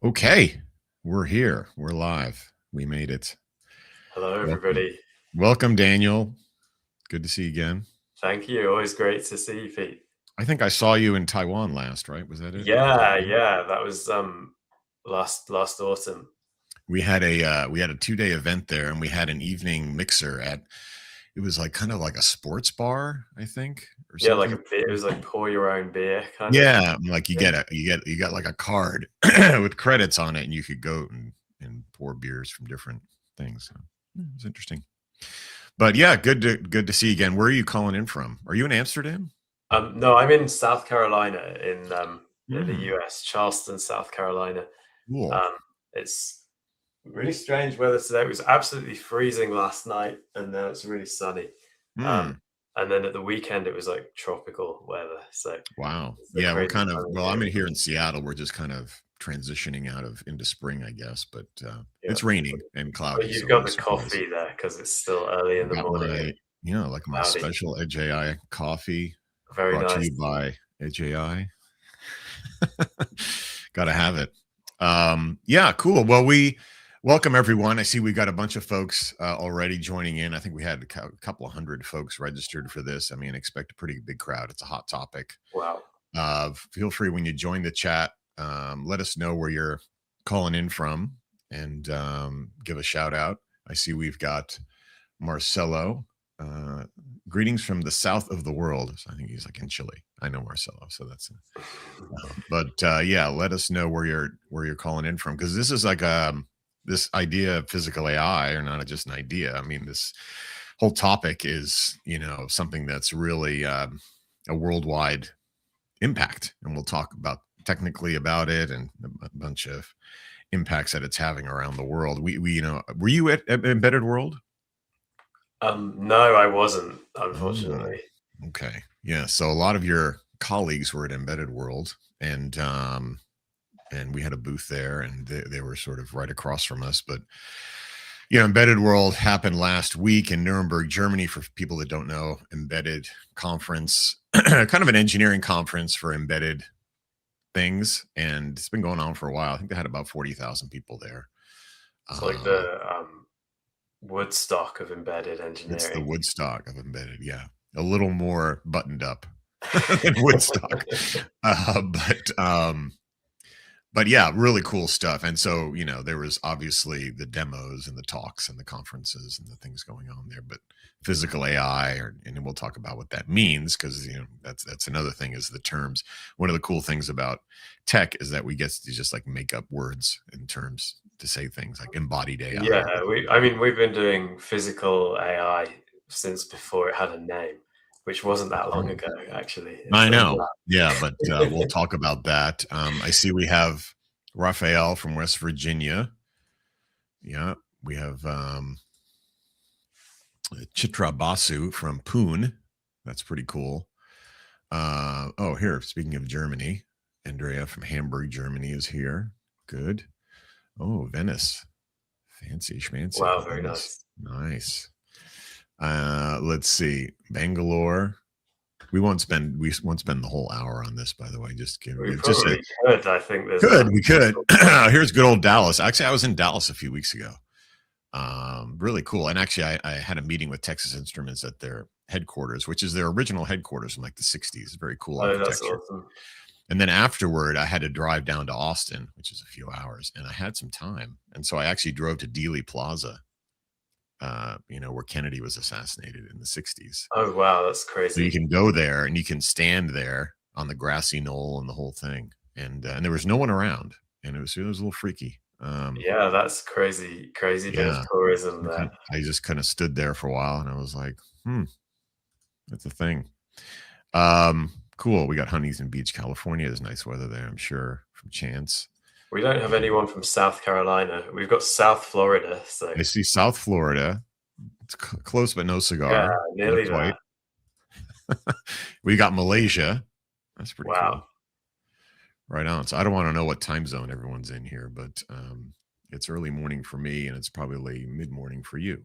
Okay, we're here. We're live. We made it. Hello, Welcome. everybody. Welcome, Daniel. Good to see you again. Thank you. Always great to see you, Pete. I think I saw you in Taiwan last, right? Was that it? Was that Yeah, right? yeah, that was last autumn. We had a 2-day event there, and we had an evening mixer at. It was like kind of like a sports bar, I think, or Yeah, like something. a beer. It was like pour your own beer kind of Yeah, like thing. you got like a card with credits on it, and you could go and pour beers from different things. So, it was interesting. But yeah, good to see you again. Where are you calling in from? Are you in Amsterdam? No, I'm in South Carolina in the Hmm, US, Charleston, South Carolina. cool. Um, it's really strange weather today. It was absolutely freezing last night, and now it's really sunny. Um, Hmm. and then at the weekend, it was like tropical weather. So Wow. it's a Yeah, we're crazy kind of time of well, year. I'm in here in Seattle. We're just kind of transitioning out of into spring, I guess, but Yeah. it's raining and But cloudy, you've so got no the surprise. coffee there because it's still early in I the got morning and like my cloudy. special Edge AI coffee Very brought to nice. you by Edge AI. Gotta have it. Yeah, cool. Well, we welcome everyone. I see we got a bunch of folks already joining in. I think we had a couple of hundred folks registered for this. I mean, expect a pretty big crowd. It's a hot topic. Wow. Feel free when you join the chat, let us know where you're calling in from and give a shout out. I see we've got Marcelo. Uh, Greetings from the south of the world. So I think he's like in Chile. I know Marcelo, so that's. But yeah, let us know where you're calling in from because this is like this idea of physical AI, or not just an idea. I mean, this whole topic is something that's really a worldwide impact, and we'll talk about technically about it and a bunch of impacts that it's having around the world. We were you at Embedded World? No, I wasn't, Oh, unfortunately. okay. Yeah. So a lot of your colleagues were at Embedded World, and we had a booth there, and they were sort of right across from us. But Embedded World happened last week in Nuremberg, Germany. For people that don't know, Embedded Conference, kind of an engineering conference for embedded things, and it's been going on for a while. I think they had about 40,000 people there. It's like Uh, the Woodstock of embedded it's the engineering. Woodstock of embedded, yeah, a little more buttoned up than Woodstock, uh, but um, but yeah, really cool stuff. And so, there was obviously the demos and the talks and the conferences and the things going on there, but physical AI, and then we'll talk about what that means because that's another thing is the terms. One of the cool things about tech is that we get to just like make up words and terms to say things like embodied AI Yeah, or whatever. I mean, we've been doing physical AI since before it had a name, which wasn't that long Mhm. ago, actually. I It's know. Yeah, but we'll talk about that. I see we have Raphael from West Virginia. Yeah, we have Chitra Basu from Poon. That's pretty cool. Oh, here, speaking of Germany, Andrea from Hamburg, Germany is here. Good. Oh, Venice. Fancy schmancy. Wow, very Venice. nice. Nice. Let's see. Bangalore. We won't spend the whole hour on this, by the way. Just give We just a probably could. I think there's good. enough We to could. talk about. Here's good old Dallas. Actually, I was in Dallas a few weeks ago. Really cool. And actually, I had a meeting with Texas Instruments at their headquarters, which is their original headquarters from like the 60s. Very cool Oh, that's architecture. awesome. And then afterward, I had to drive down to Austin, which is a few hours, and I had some time. And so I actually drove to Dealey Plaza, where Kennedy was assassinated in the 60s. Oh, wow, that's So you crazy. can go there and you can stand there on the grassy knoll and the whole thing. And there was no one around, and it was a little freaky. Yeah, that's crazy, crazy bit of Yeah, tourism there. I just kind of stood there for a while, and I was like, that's a thing. Cool. We got Huntington Beach, California. There's nice weather there, I'm sure, from Chance. We don't have And anyone from South Carolina. We've got South Florida, so I see South Florida. It's close, but no yeah, cigar. Not nearly there. quite. We got Malaysia. That's pretty Wow. cool. Right on. So I don't want to know what time zone everyone's in here, but it's early morning for me, and it's probably mid morning for you.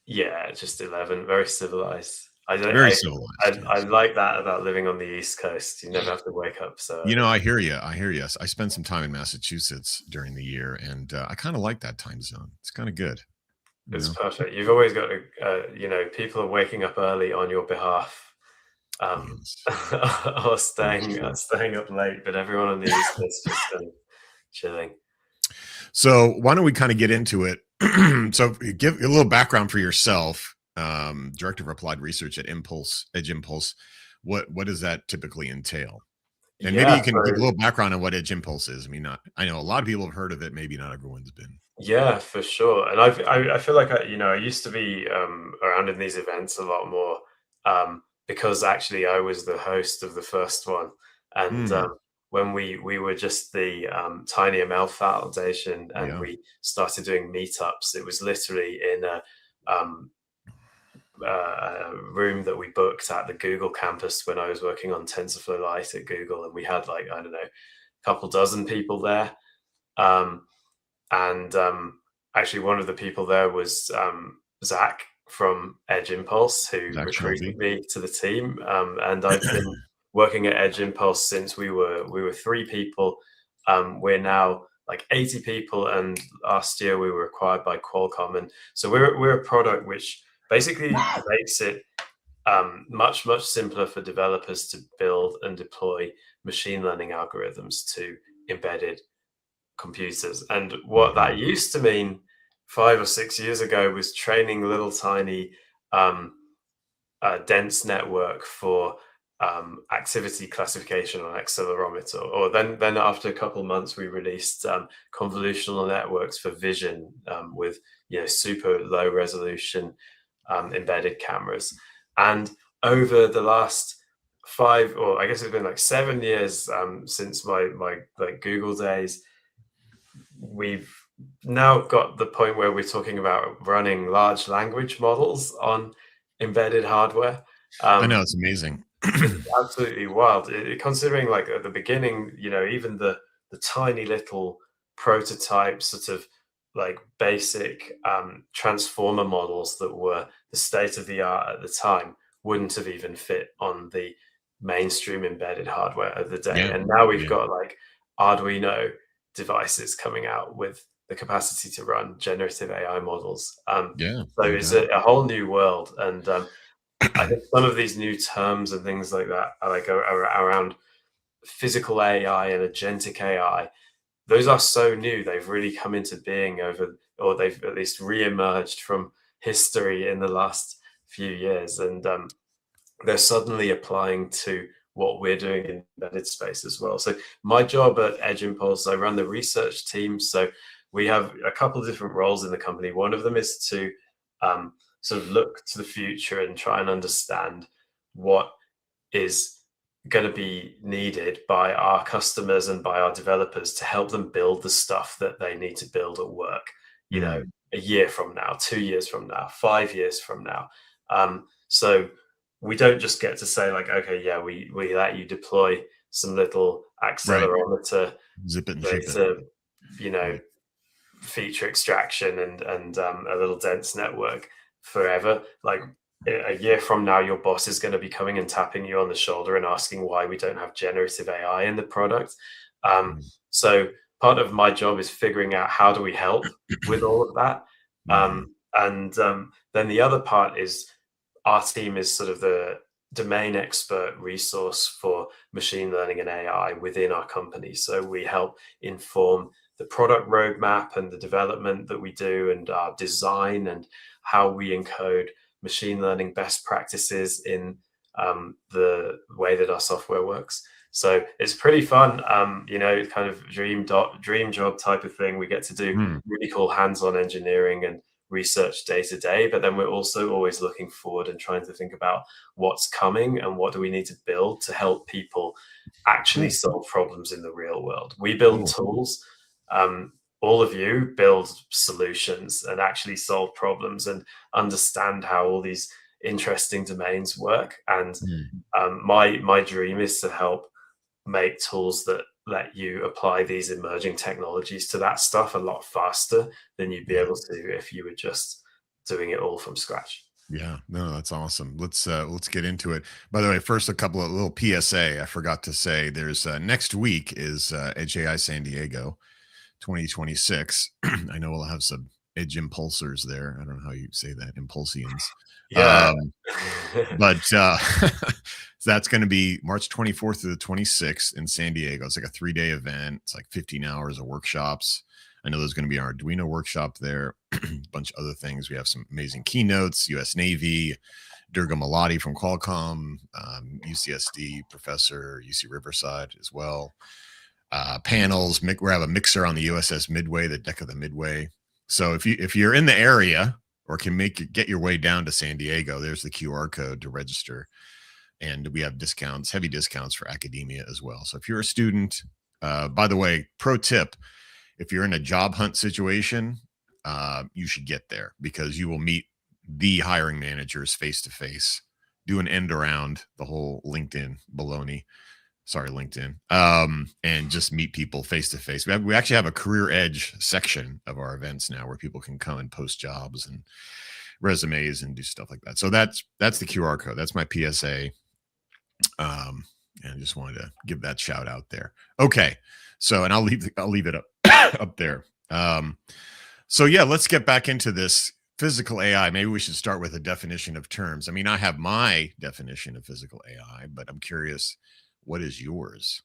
Yeah, just 11, very civilized. I don't. Very civilized, I yes. like that about living on the East Coast. You never have to wake up so You know, early. I hear you. I hear you. I spent some time in Massachusetts during the year, and I kind of like that time zone. It's kind of good, you It's know. perfect. You've always got to, people are waking up early on your behalf, um, Yes. or That's true. staying up late. But everyone on the East Coast just kind of chilling. So why don't we kind of get into it? So give a little background for yourself. Director of Applied Research at Impulse, Edge Impulse. What does that typically entail? And maybe Yeah. you can give a So little background on what Edge Impulse is. I mean, not I know a lot of people have heard of it. Maybe not everyone's been. yeah, for sure. And I feel like I used to be around in these events a lot more, because actually I was the host of the first one, and Hmm. when we were just the Tiny ML Foundation, and Yeah. we started doing meetups. It was literally in um, a room that we booked at the Google campus when I was working on TensorFlow Lite at Google, and we had like, I don't know, a couple dozen people there. Um, and actually, one of the people there was Zach from Edge Impulse, who Zach recruited Shelby. me to the team. And I've been working at Edge Impulse since we were three people. We're now like 80 people, and last year we were acquired by Qualcomm. And so we're a product which basically makes it much simpler for developers to build and deploy machine learning algorithms to embedded computers. And what that Mhm. used to mean 5 or 6 years ago was training little tiny um, dense network for activity classification on accelerometer. Or then after a couple of months, we released convolutional networks for vision, with super low resolution embedded cameras. And over the last 5, or I guess it's been like 7 years, since my like Google days, we've now got the point where we're talking about running large language models on embedded hardware. I know Um, it's amazing. it's absolutely wild. Considering, like, at the beginning, even the tiny little prototype sort of like basic transformer models that were the state of the art at the time wouldn't have even fit on the mainstream embedded hardware of the day. Yeah. And now we've Yeah. got like Arduino devices coming out with the capacity to run generative AI models. Yeah. So No it's doubt. a whole new world. And I think some of these new terms and things like that are like around physical AI and agentic AI. Those are so new; they've really come into being over, or they've at least re-emerged from history in the last few years, and they're suddenly applying to what we're doing in embedded space as well. So my job at Edge Impulse, I run the research team. So we have a couple of different roles in the company. One of them is to sort of look to the future and try and understand what is going to be needed by our customers and by our developers to help them build the stuff that they need to build at work, Mm. a year from now, 2 years from now, 5 years from now. So we don't just get to say like, okay, yeah, we let you deploy some little Right. accelerometer Zip it and ship it. data, you know, Right. feature extraction and a little dense network forever. Like a year from now, your boss is going to be coming and tapping you on the shoulder and asking why we don't have generative AI in the product. Um, Mm. so part of my job is figuring out how do we help with all of that. Mhm. And then the other part is our team is sort of the domain expert resource for machine learning and AI within our company. So we help inform the product roadmap and the development that we do, and our design, and how we encode machine learning best practices in the way that our software works. So it's pretty fun, kind of dream job type of thing. We get to do Mm. really cool hands-on engineering and research day to day, but then we're also always looking forward and trying to think about what's coming and what do we need to build to help people actually Cool. solve problems in the real world. We build Cool. tools. All of you build solutions and actually solve problems and understand how all these interesting domains work. And Mm. my dream is to help make tools that let you apply these emerging technologies to that stuff a lot faster than you'd be Yeah. able to if you were just doing it all from scratch. Yeah, no, that's awesome. Let's get into it. By the way, first a couple of little PSA. I forgot to say there's next week is Edge AI San Diego 2026. I know we'll have some Edge impulsors there. I don't know how you say that, impulsians. Yeah. Um, but so that's going to be March 24th to the 26th in San Diego. It's like a 3-day event. It's like 15 hours of workshops. I know there's going to be an Arduino workshop there, a bunch of other things. We have some amazing keynotes, US Navy, Durga Malati from Qualcomm, UCSD professor, UC Riverside as well. Panels. We have a mixer on the USS Midway, the deck of the Midway. So if you're in the area or can get your way down to San Diego, there's the QR code to register, and we have discounts, heavy discounts for academia as well. So if you're a student, by the way, pro tip: if you're in a job hunt situation, you should get there because you will meet the hiring managers face to face. Do an end around the whole LinkedIn baloney, sorry, LinkedIn, and just meet people face to face. We actually have a career edge section of our events now where people can come and post jobs and resumes and do stuff like that. So that's the QR code. That's my PSA. And I just wanted to give that shout out there. Okay. So, and I'll leave it up up there. So yeah, let's get back into this physical AI. Maybe we should start with a definition of terms. I mean, I have my definition of physical AI, but I'm curious, what is yours?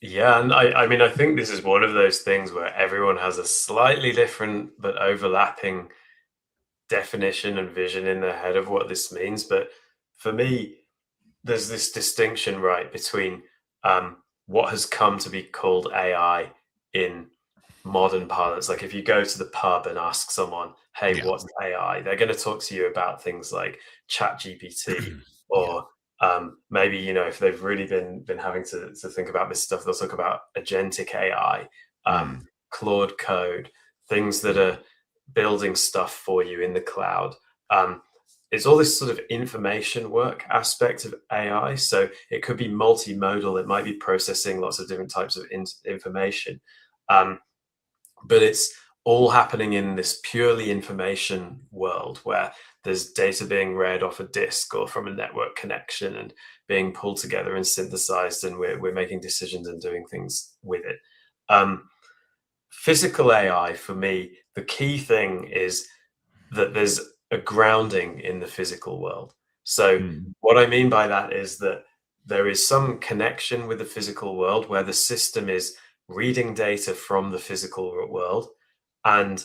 Yeah, and I mean, I think this is one of those things where everyone has a slightly different but overlapping definition and vision in their head of what this means. But for me, there's this distinction, right, between what has come to be called AI in modern parlance. Like if you go to the pub and ask someone, "Hey, Yeah. what's AI?" They're going to talk to you about things like Chat GPT, Yeah. or maybe if they've really been having to think about this stuff, they'll talk about agentic AI, Mm, Claude Code, things that are building stuff for you in the cloud. Um, it's all this sort of information work aspect of AI. So it could be multimodal. It might be processing lots of different types of information. Um, but it's all happening in this purely information world where there's data being read off a disk or from a network connection and being pulled together and synthesized, and we're making decisions and doing things with it. Um, Physical AI, for me, the key thing is that there's a grounding in the physical world. So, mm, what I mean by that is that there is some connection with the physical world where the system is reading data from the physical world and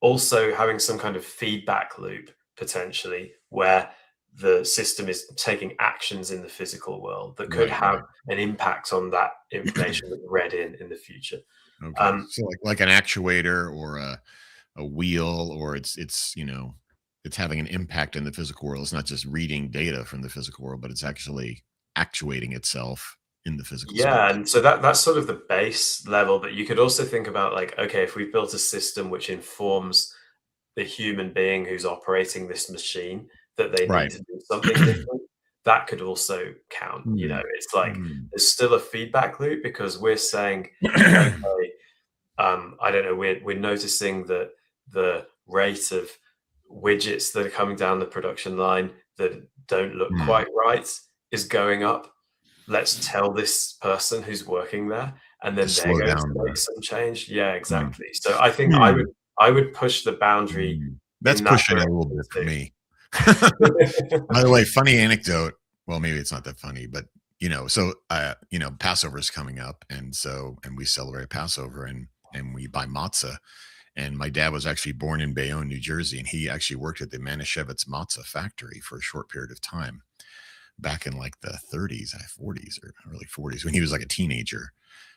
also having some kind of feedback loop potentially where the system is taking actions in the physical world that could right. have Right. an impact on that information that's read in the future. Okay. Um, So like an actuator or a wheel, or it's it's having an impact in the physical world. It's not just reading data from the physical world, but it's actually actuating itself in the physical Yeah, space. and so that's sort of the base level, but you could also think about like, okay, if we've built a system which informs the human being who's operating this machine that they need Right. to do something different, that could also count. Hmm. It's like Hmm. there's still a feedback loop because we're saying, okay, I don't know, we're noticing that the rate of widgets that are coming down the production line that don't look Hmm. quite right is going up. Let's tell this person who's working there, and To then they're slow going to down make the. some change. Yeah, Hmm. exactly. So I think I would Hmm. I would push the boundary Hmm. That's in that pushing it a little direction bit for too. me. By the way, funny anecdote. Well, maybe it's not that funny, but so Passover is coming up, and we celebrate Passover, and we buy matzah. And my dad was actually born in Bayonne, New Jersey, and he actually worked at the Manischewitz matzah factory for a short period of time back in like the 30s, 40s, or early 40s when he was like a teenager.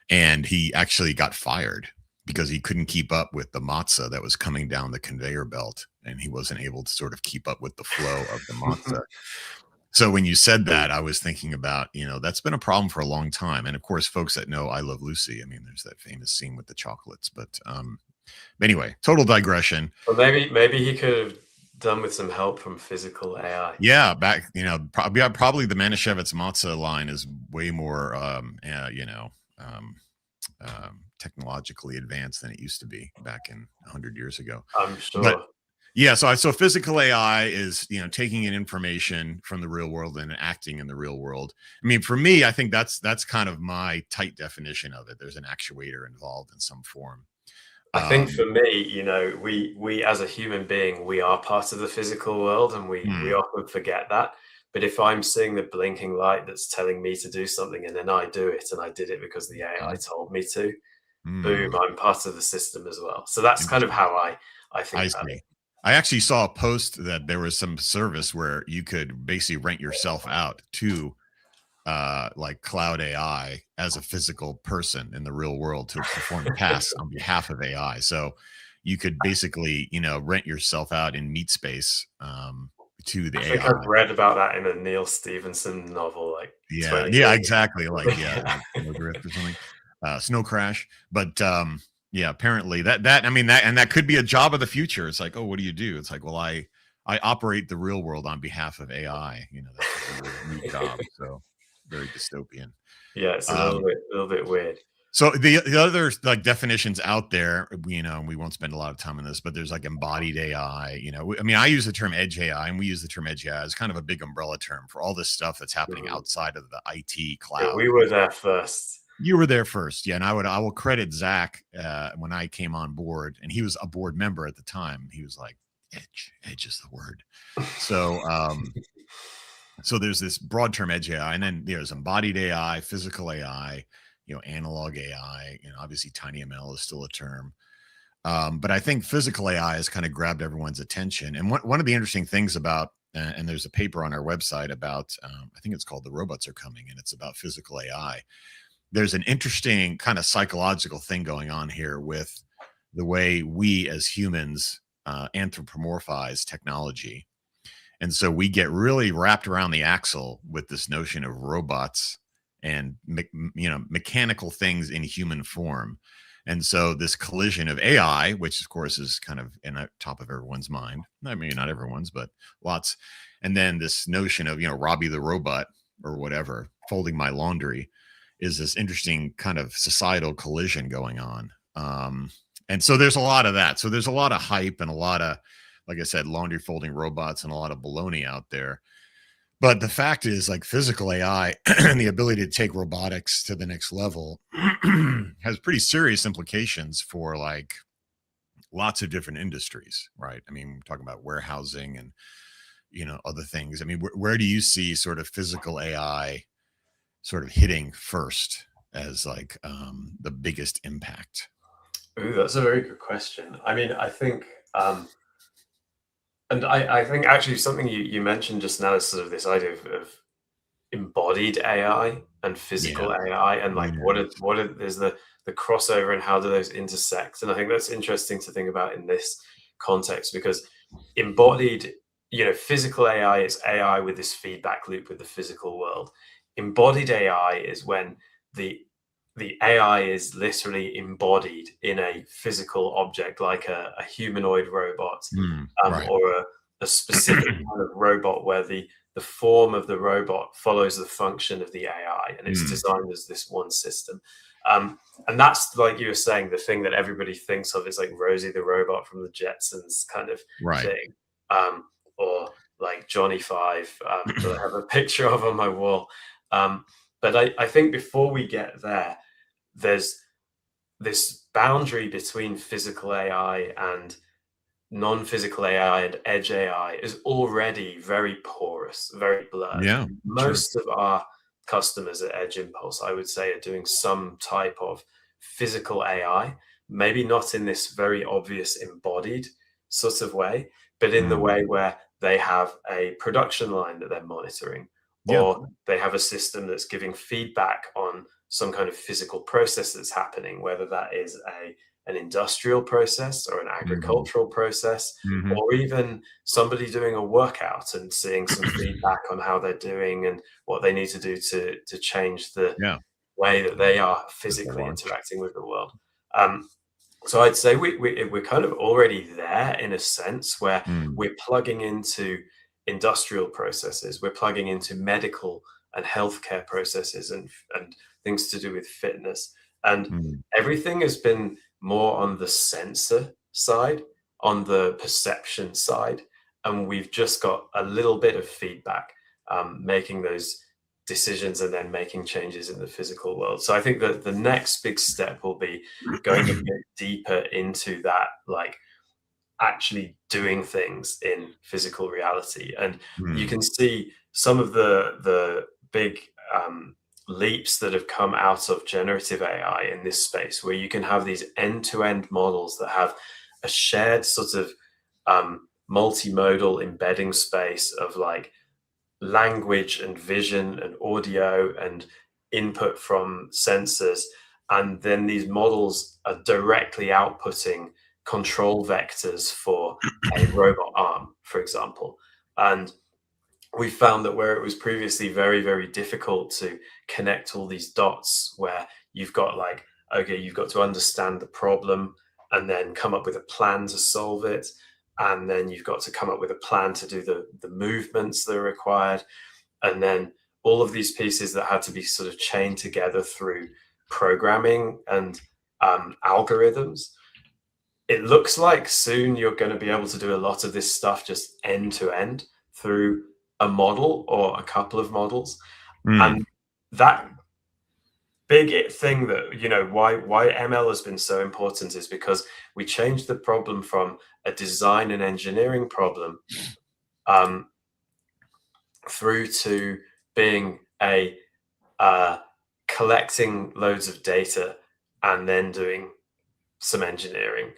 And he actually got fired because he couldn't keep up with the matzah that was coming down the conveyor belt, and he wasn't able to sort of keep up with the flow of the matzah. So when you said that, I was thinking about, that's been a problem for a long time. And of course, folks that know I Love Lucy, I mean, there's that famous scene with the chocolates. But anyway, total digression. Well, maybe he could have done with some help from physical AI. Yeah, back, probably the Manischewitz matzah line is way more, technologically advanced than it used to be back in 100 years ago. I'm But sure. Yeah, so physical AI is, taking in information from the real world and acting in the real world. I mean, for me, I think that's kind of my tight definition of it. There's an actuator involved in some form. I think for Um, me, we as a human being, we are part of the physical world, and we mm, often forget that. But if I'm seeing the blinking light that's telling me to do something, and then I do it, and I did it because the AI okay. told me to, boom, Mm, I'm part of the system as well. So that's kind of interesting. how I think I about it. see. I actually saw a post that there was some service where you could basically rent yourself out to like cloud AI as a physical person in the real world to perform tasks on behalf of AI. So you could basically, rent yourself out in meat space to I the think AI. I've read about that in a Neil Stephenson novel like Yeah, 20 yeah, years exactly. Like, yeah, ago. like Snowdrift or something, Snow Crash. But yeah, apparently that I mean that could be a job of the future. It's like, oh, what do you do? It's like, well, I operate the real world on behalf of AI. That could be your new job. So very dystopian. Yeah, it's a Um, little bit weird. so the other like definitions out there, and we won't spend a lot of time on this, but there's like embodied AI. I mean, I use the term edge AI, and we use the term edge AI as kind of a big umbrella term for all this stuff that's happening Mhm. outside of the IT Yeah, cloud. we were there first. You were there first, yeah, and I will credit Zach when I came on board, and he was a board member at the time. He was like, edge is the word. So so there's this broad term edge AI, and then there's embodied AI, physical AI, analog AI. Obviously TinyML is still a term. But I think physical AI has kind of grabbed everyone's attention. And one of the interesting things about, and there's a paper on our website about, I think it's called "The Robots Are Coming," and it's about physical AI. There's an interesting kind of psychological thing going on here with the way we as humans anthropomorphize technology, and so we get really wrapped around the axle with this notion of robots and mechanical things in human form. And so this collision of AI, which of course is kind of in the top of everyone's mind. I mean, not everyone's, but lots. And then this notion of, Robbie the robot or whatever, folding my laundry, is this interesting kind of societal collision going on. And so there's a lot of that. So there's a lot of hype and a lot of, like I said, laundry folding robots and a lot of baloney out there. But the fact is, like physical AI and the ability to take robotics to the next level has pretty serious implications for like lots of different industries, right? I mean, we're talking about warehousing and other things. I mean, where do you see sort of physical AI sort of hitting first as like the biggest impact? Ooh, that's a very good question. I mean, I think, and I think actually something you mentioned just now is sort of this idea of embodied AI and Yeah. physical AI, and like Yes. there's the crossover and how do those intersect? And I think that's interesting to think about in this context because embodied, physical AI is AI with this feedback loop with the physical world. Embodied AI is when the the AI is literally embodied in a physical object like a humanoid robot, Right. or a specific kind of robot where the form of the robot follows the function of the AI, and it's Mm, designed as this one system. And that's like you were saying, the thing that everybody thinks of is like Rosie the robot from the Jetsons kind of right. thing, or like Johnny Five that I have a picture of on my wall. Um, but I think before we get there, there's this boundary between physical AI and non-physical AI and edge AI is already very porous, very blurred. Yeah, sure. Most of our customers at Edge Impulse, I would say, are doing some type of physical AI, maybe not in this very obvious embodied sort of way, but in the Mm, way where they have a production line that they're monitoring, yeah. or they have a system that's giving feedback on some kind of physical process that's happening, whether that is an industrial process or an Mhm, agricultural process, mhm. or even somebody doing a workout and seeing some feedback on how they're doing and what they need to do to change the Yeah, way that they are Apple physically Watch. interacting with the world. So I'd say we're kind of already there in a sense where Mm, we're plugging into industrial processes, we're plugging into medical and healthcare processes and things to do with fitness. And mm, everything has been more on the sensor side. on the perception side, and we've just got a little bit of feedback, making those decisions and then making changes in the physical world. So I think that the next big step will be going a bit deeper into that, like actually doing things in physical reality. And you Mm. can see some of the big leaps that have come out of generative AI in this space, where you can have these end-to-end models that have a shared sort of multimodal embedding space of like language and vision and audio and input from sensors. And then these models are directly outputting control vectors for a robot arm, for example. And we found that where it was previously very, very difficult to connect all these dots, where you've got like, okay, you've got to understand the problem and then come up with a plan to solve it. And then you've got to come up with a plan to do the movements that are required. And then all of these pieces that had to be sort of chained together through programming and algorithms. It looks like soon you're going to be able to do a lot of this stuff just end to end through a model or a couple of models. Mm. And that big thing that, why ML has been so important is because we changed the problem from a design and engineering problem um, through to being a collecting loads of data and then doing some engineering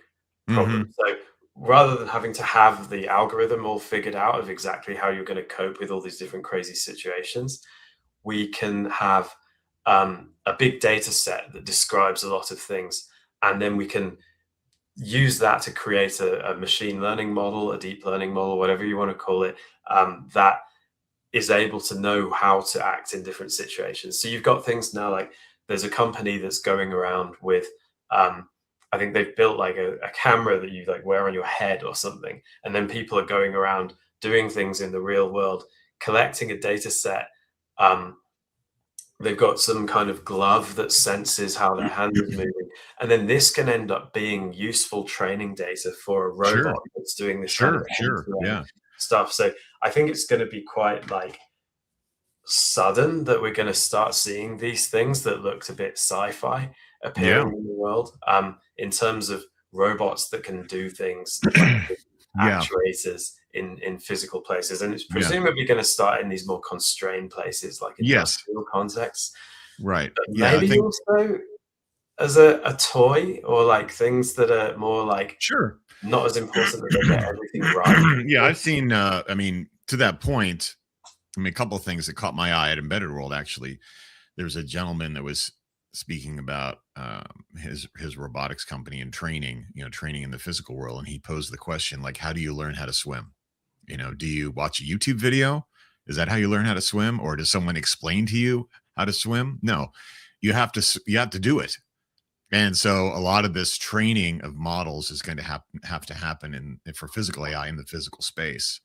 Hmm. problems. So rather than having to have the algorithm all figured out of exactly how you're going to cope with all these different crazy situations, we can have a big data set that describes a lot of things. And then we can use that to create a machine learning model, a deep learning model, whatever you want to call it, that is able to know how to act in different situations. So you've got things now like there's a company that's going around with, I think they've built like a camera that you like wear on your head or something, and then people are going around doing things in the real world, collecting a data set. Um, they've got some kind of glove that senses how their hand is moving, and then this can end up being useful training data for a robot Sure. that's doing this kind of Sure. Sure. end-to-end Yeah. stuff. So I think it's going to be quite like sudden that we're going to start seeing these things that looked a bit sci-fi Yeah. appearing in the world, in terms of robots that can do things like Yeah. actuators in physical places. And it's Yeah. presumably going to start in these more constrained places like Yes. industrial contexts, Right. but Yeah. I maybe think also as a toy, or like things that are more like sure. not as important that they get everything right. Yeah. I've seen, I mean, to that point, I mean, a couple of things that caught my eye at Embedded World, actually. There was a gentleman that was speaking about his robotics company and training, training in the physical world. And he posed the question, like, how do you learn how to swim? Do you watch a YouTube video? Is that how you learn how to swim? Or does someone explain to you how to swim? No, you have to do it. And so a lot of this training of models is going to have to happen for physical AI in the physical space,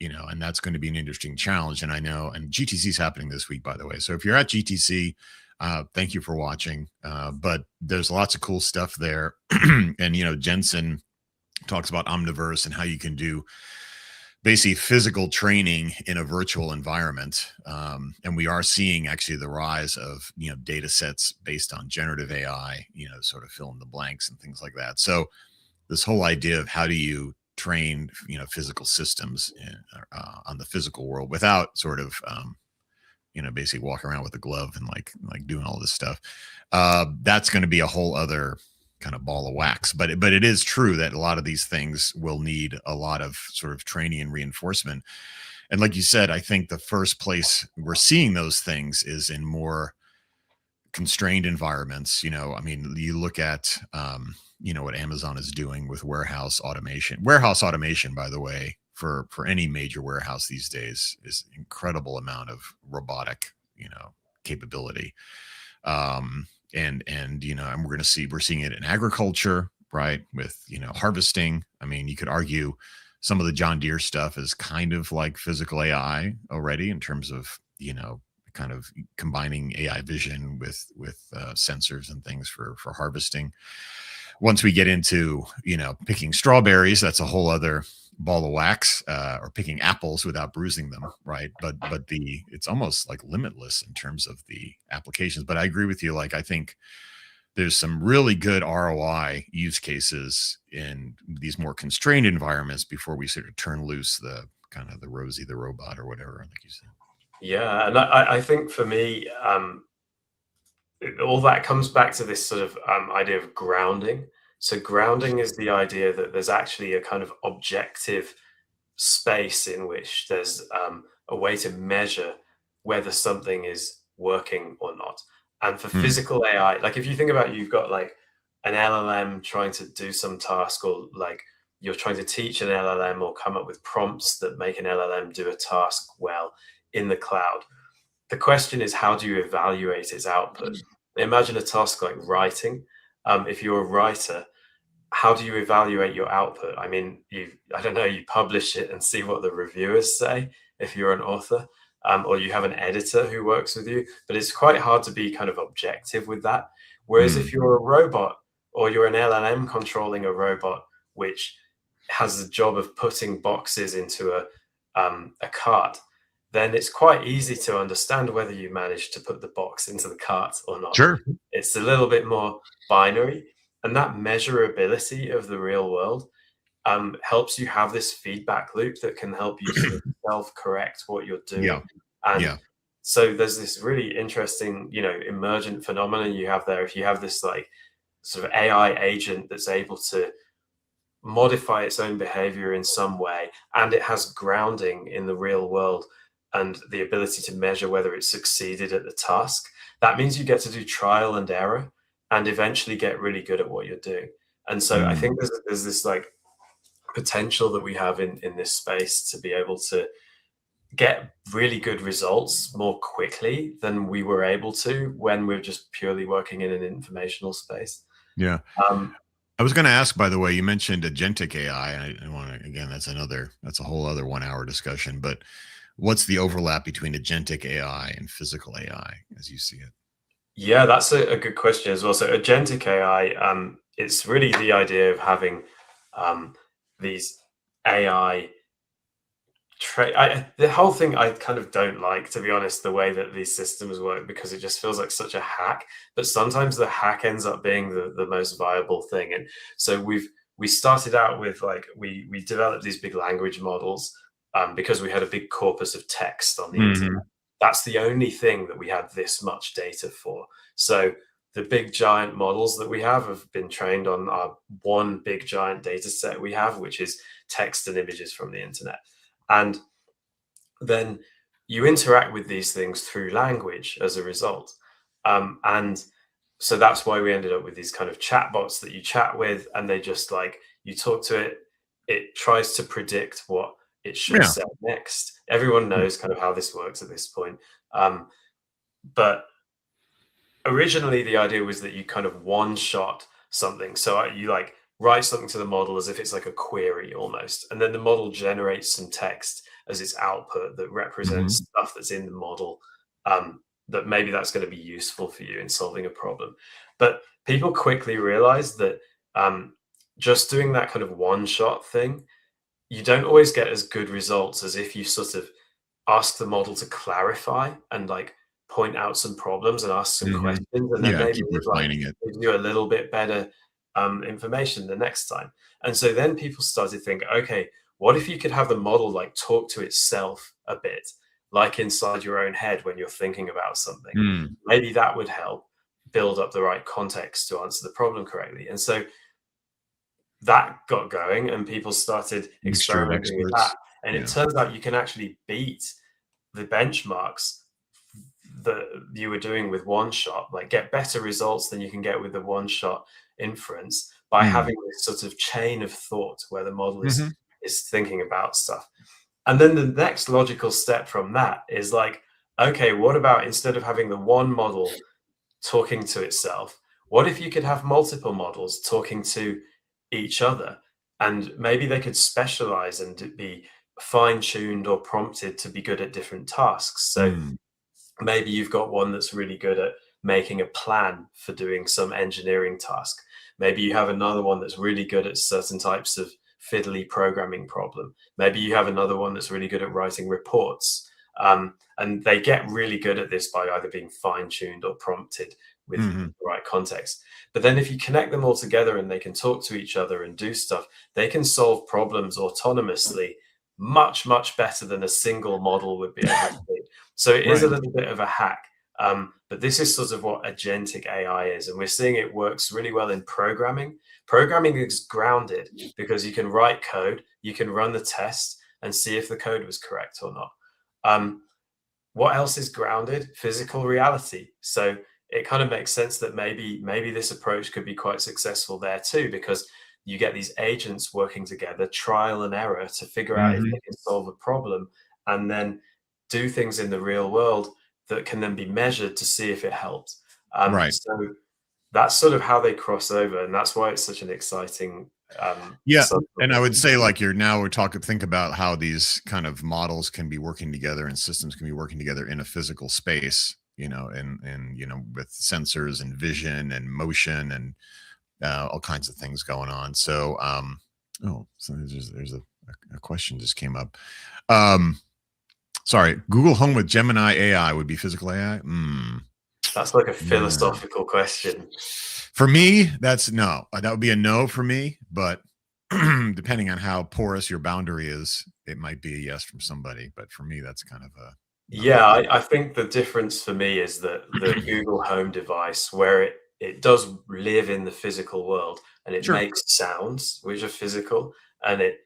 and that's going to be an interesting challenge. And I know, and GTC is happening this week, by the way. So if you're at GTC, thank you for watching. But there's lots of cool stuff there. And, Jensen talks about Omniverse and how you can do basically physical training in a virtual environment. And we are seeing actually the rise of, data sets based on generative AI, sort of fill in the blanks and things like that. So this whole idea of how do you train, physical systems on the physical world without sort of, basically walking around with a glove and like doing all this stuff. That's going to be a whole other kind of ball of wax. But it is true that a lot of these things will need a lot of sort of training and reinforcement. And like you said, I think the first place we're seeing those things is in more constrained environments. I mean, you look at what Amazon is doing with warehouse automation, by the way, for any major warehouse these days, is incredible amount of robotic capability. And we're seeing it in agriculture, right, with harvesting. I mean, you could argue some of the John Deere stuff is kind of like physical AI already, in terms of kind of combining AI vision with sensors and things for harvesting. once we get into, picking strawberries, that's a whole other ball of wax, or picking apples without bruising them, right? But the it's almost like limitless in terms of the applications. But I agree with you. Like, I think there's some really good ROI use cases in these more constrained environments before we sort of turn loose the kind of the Rosie the robot or whatever, like you said. Yeah, and I think for me, all that comes back to this sort of idea of grounding. So grounding is the idea that there's actually a kind of objective space in which there's a way to measure whether something is working or not. And for Hmm. physical AI, like if you think about you've got like an LLM trying to do some task, or like you're trying to teach an LLM or come up with prompts that make an LLM do a task well in the cloud. The question is, how do you evaluate its output? Imagine a task like writing. If you're a writer, how do you evaluate your output? I mean, I don't know, you publish it and see what the reviewers say if you're an author, or you have an editor who works with you, but it's quite hard to be kind of objective with that. Whereas if Hmm. you're a robot, or you're an LLM controlling a robot, which has the job of putting boxes into a cart, then it's quite easy to understand whether you managed to put the box into the cart or not. Sure. It's a little bit more binary, and that measurability of the real world helps you have this feedback loop that can help you sort of self-correct what you're Yeah. doing. And Yeah. so there's this really interesting, emergent phenomenon you have there. If you have this like sort of AI agent that's able to modify its own behavior in some way, and it has grounding in the real world and the ability to measure whether it succeeded at the task, that means you get to do trial and error and eventually get really good at what you're doing. And so I Mm. think there's this like potential that we have in this space to be able to get really good results more quickly than we were able to when we're just purely working in an informational space. Yeah. Um, I was going to ask, by the way, you mentioned agentic AI. I want to, again, that's a whole other 1 hour discussion, but what's the overlap between agentic AI and physical AI as you see it? Yeah, that's a good question as well. So agentic AI, it's really the idea of having um, these AI the whole thing I kind of don't like, to be honest, the way that these systems work, because it just feels like such a hack. But sometimes the hack ends up being the most viable thing. And so we started out with like we developed these big language models because we had a big corpus of text on the internet. Hmm. That's the only thing that we had this much data for. So the big giant models that we have been trained on our one big giant data set we have, which is text and images from the internet. And then you interact with these things through language as a result. And so that's why we ended up with these kind of chatbots that you chat with, and they just like you talk to it, it tries to predict what it should Yeah. say next. Everyone knows kind of how this works at this point. But originally the idea was that you kind of one shot something. So you like write something to the model as if it's like a query almost, and then the model generates some text as its output that represents Hmm. stuff that's in the model, that maybe that's going to be useful for you in solving a problem. But people quickly realized that just doing that kind of one shot thing, you don't always get as good results as if you sort of ask the model to clarify and like point out some problems and ask some Hmm. questions, and then Yeah. maybe Keep it like refining it. gives you a little bit better information the next time. And so then people started thinking, okay, what if you could have the model like talk to itself a bit, like inside your own head when you're thinking about something? Mm. Maybe that would help build up the right context to answer the problem correctly. And so that got going and people started Mixture of experimenting with that. experts. And it Yeah. turns out you can actually beat the benchmarks that you were doing with one shot, like get better results than you can get with the one shot inference by Mm. having this sort of chain of thought where the model Hmm. is thinking about stuff. And then the next logical step from that is like, okay, what about instead of having the one model talking to itself, what if you could have multiple models talking to each other? And maybe they could specialize and be fine tuned or prompted to be good at different tasks. So Mm. maybe you've got one that's really good at making a plan for doing some engineering task. Maybe you have another one that's really good at certain types of fiddly programming problem. Maybe you have another one that's really good at writing reports. And they get really good at this by either being fine-tuned or prompted with Hmm. the right context. But then if you connect them all together and they can talk to each other and do stuff, they can solve problems autonomously much, much better than a single model would be able to do. So it is a Right. little bit of a hack. But this is sort of what agentic AI is. And we're seeing it works really well in programming. Programming is grounded because you can write code, you can run the test and see if the code was correct or not. Um, what else is grounded? Physical reality. So it kind of makes sense that maybe this approach could be quite successful there too, because you get these agents working together, trial and error, to figure out if Hmm. they can solve a problem, and then do things in the real world that can then be measured to see if it helps. Right. So that's sort of how they cross over, and that's why it's such an exciting Yeah, and I subtopic. would say like we're talking think about how these kind of models can be working together and systems can be working together in a physical space, and with sensors and vision and motion and all kinds of things going on. So so there's a question just came up. Um Sorry, Google Home with Gemini AI would be physical AI. That's like a Yeah. philosophical question. For me, that's no. That would be a no for me. But depending on how porous your boundary is, it might be a yes from somebody. But for me, that's kind of a not a Yeah, big deal. I think the difference for me is that the Google Home device, where it does live in the physical world and it Sure. makes sounds which are physical, and it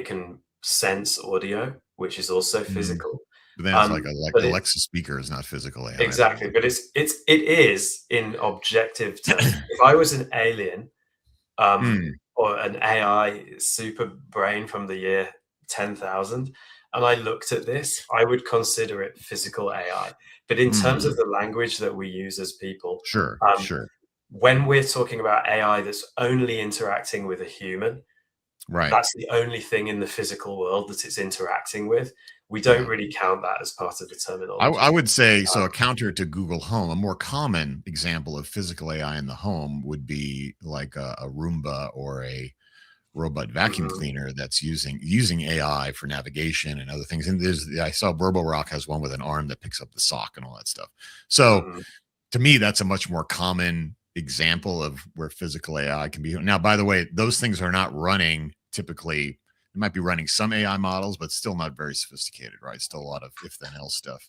can sense audio, which is also Mhm. physical. But then it's like Um, but it Alexa speaker is not physical AI though. exactly, but it is in objective terms. If I was an alien, Mm, or an AI super brain from the year 10,000, and I looked at this, I would consider it physical AI. But in terms of mhm. the language that we use as people, Sure, um, sure. when we're talking about AI that's only interacting with a human, Right. that's the only thing in the physical world that it's interacting with. We don't Yeah. really count that as part of the I terminology. would say so. Um, A counter to Google Home, a more common example of physical AI in the home would be like a Roomba or a robot vacuum mhm, cleaner that's using AI for navigation and other things. And I saw Rock has one with an arm that picks up the sock and all that stuff. So mhm. to me, that's a much more common example of where physical AI can be. Now, by the way, those things are not running typically. They might be running some AI models, but still not very sophisticated, right? Still a lot of if then else stuff.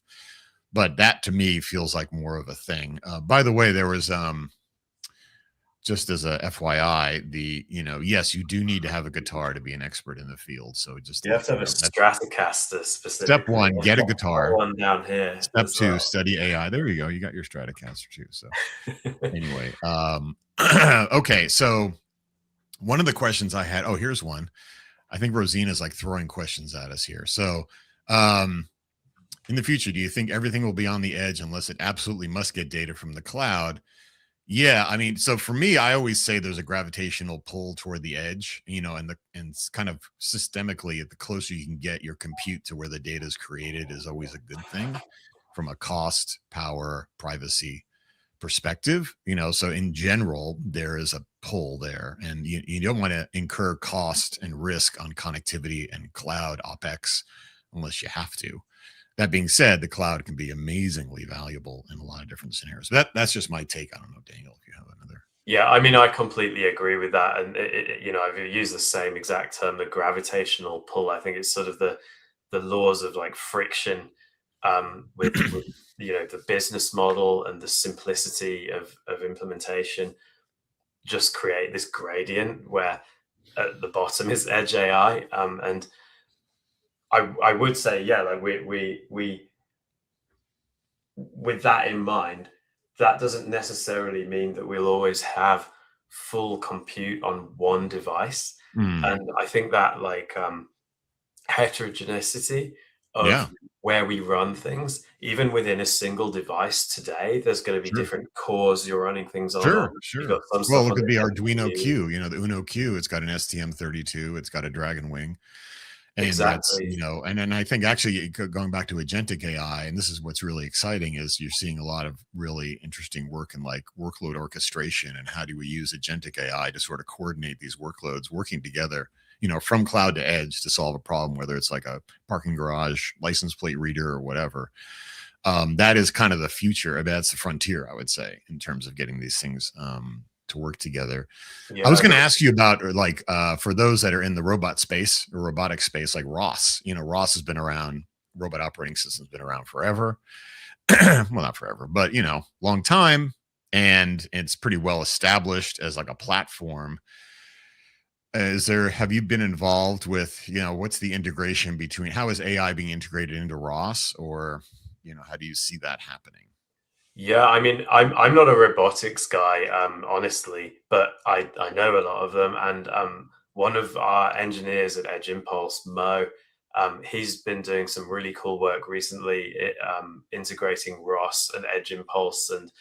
But that to me feels like more of a thing. By the way, there was just as a FYI, yes, you do need to have a guitar to be an expert in the field. So just to You have let to you have a know, that's Stratocaster step specifically. one, I've get a got guitar. one down here Step as two, well. study AI. There you go. You got your Stratocaster too. So anyway, okay. So one of the questions I had, oh, here's one. I think Rosina's like throwing questions at us here. So, um, in the future, do you think everything will be on the edge unless it absolutely must get data from the cloud? Yeah, I mean, so for me, I always say there's a gravitational pull toward the edge, and it's kind of systemically, the closer you can get your compute to where the data is created is always a good thing from a cost, power, privacy perspective. So in general, there is a pull there, and you don't want to incur cost and risk on connectivity and cloud OpEx unless you have to. That being said, the cloud can be amazingly valuable in a lot of different scenarios. That's just my take. I don't know, Daniel, if you have another. Yeah, I mean, I completely agree with that, and I've used the same exact term, the gravitational pull. I think it's sort of the laws of like friction, with the business model and the simplicity of implementation just create this gradient where at the bottom is edge AI, and I would say, yeah, like we with that in mind, that doesn't necessarily mean that we'll always have full compute on one device. Mm, And I think that like heterogeneity yeah, of where we run things, even within a single device today, there's going to be sure. different cores you're running things on. Sure, You've sure. got some Well, stuff look on at the the Arduino NPU. Q, the Uno Q. It's got an STM32, it's got a Dragon Wing. And that's, Exactly. and then I think actually going back to agentic AI, and this is what's really exciting, is you're seeing a lot of really interesting work in like workload orchestration and how do we use agentic AI to sort of coordinate these workloads working together, from cloud to edge to solve a problem, whether it's like a parking garage, license plate reader, or whatever. That is kind of the future. I mean, that's the frontier, I would say, in terms of getting these things to work together. I was Yeah. going to ask you about, or like, for those that are in the robot space or robotic space, like Ross. Ross has been around. Robot operating system's been around forever. Well, not forever, but long time, and it's pretty well established as like a platform. Have you been involved with, what's the integration between, how is AI being integrated into Ross, or how do you see that happening? Yeah, I mean, I'm not a robotics guy, honestly, but I know a lot of them. And one of our engineers at Edge Impulse, Mo, he's been doing some really cool work recently, integrating ROS and Edge Impulse and